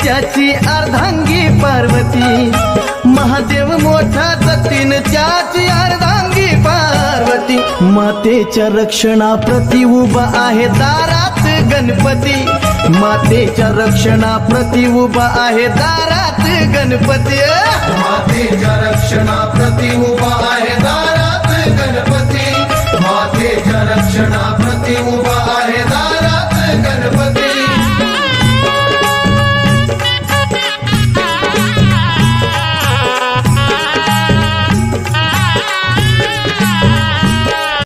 त्याची अर्धांगी पार्वती, महादेव मोठा जतीन त्याची अर्धांगी पार्वती, मातेच्या रक्षणाप्रती उभा आहे दारात गणपती, मातेच्या रक्षणाप्रती उभा आहे दारात गणपती, मातेच्या रक्षणाप्रती उभा आहे दारात गणपती, मातेच्या रक्षणाप्रती उभा आहे